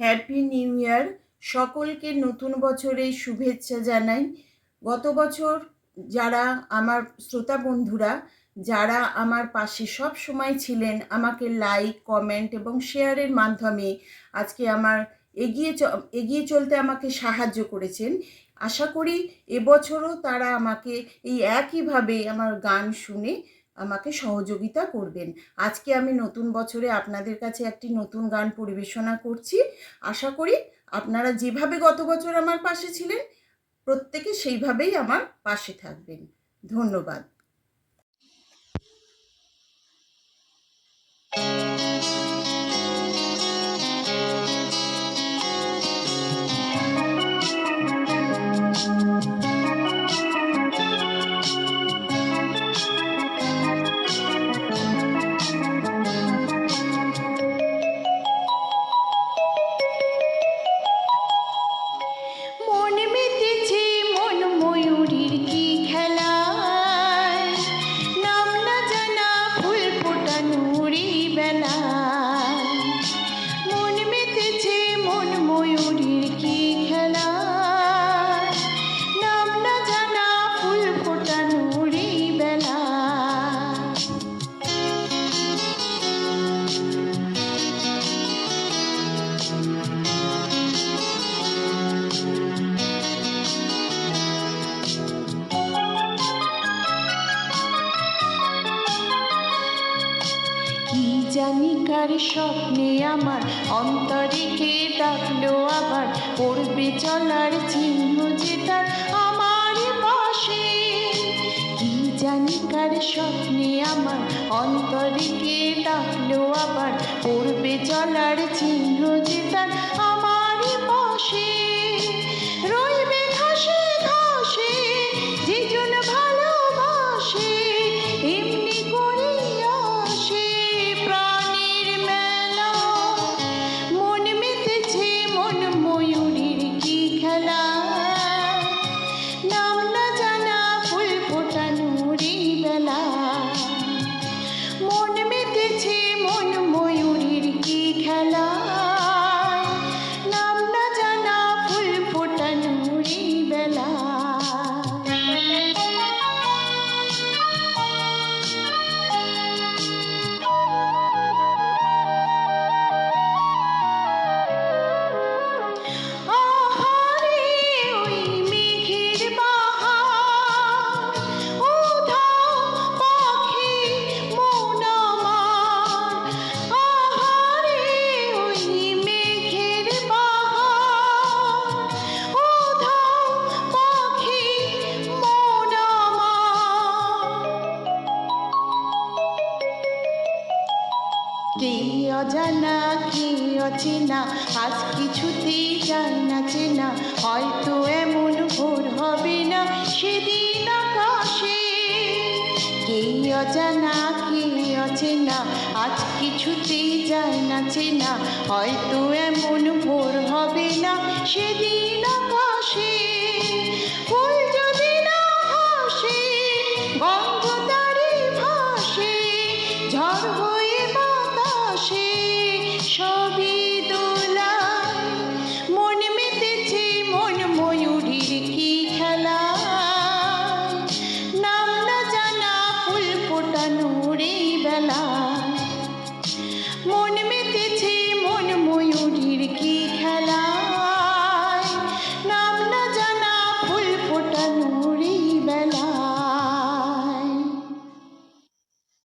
Happy new year. সকলকে নতুন বছরের শুভেচ্ছা জানাই। গত বছর যারা আমার শ্রোতা বন্ধুরা যারা আমার পাশে সব সময় ছিলেন, আমাকে লাইক, কমেন্ট এবং শেয়ারের মাধ্যমে আজকে আমার এগিয়ে চলতে আমাকে সাহায্য করেছেন। আশা করি এবছরও তারা আমাকে এই একইভাবে আমার গান শুনে আমাকে সহযোগিতা করবেন। আজকে আমি নতুন বছরে আপনাদের কাছে একটি নতুন গান পরিবেশনা করছি। আশা করি আপনারা যেভাবে গত বছর আমার পাশে ছিলেন, প্রত্যেকে সেইভাবেই আমার পাশে থাকবেন। ধন্যবাদ। জানি কার স্বপ্নে আমার অন্তরে কে ডাকলো আবার, পড়বে চলার চিহ্ন যে তার আমার পাশে। কি জানি কার স্বপ্নে আমার অন্তরে কে ডাকলো আবার, পড়বে চলার চিহ্ন যে তার আমার পাশে। রইবে ঘাসে ঘাসে যে জন ভালোবাসে, এমনি করে আসে প্রাণের মেলা। মন মেতেছে মন ময়ূরীর কি খেলা, নাম না জানা ফুল ফোটানোরই বেলা। মন মেতেছে মন ময়ূরীর কি খেলা, নাম না জানা ফুল ফোটানোরই বেলা। কে অজানা কে অচেনা, আজ কিছুতেই যায় না চেনা, হয়তো এমন ভোর হবে না সেদিন আকাশে। কে অজানা কে অচেনা, আজ কিছুতেই যায় না চেনা, হয়তো এমন ভোর হবে না সেদিন আকাশে।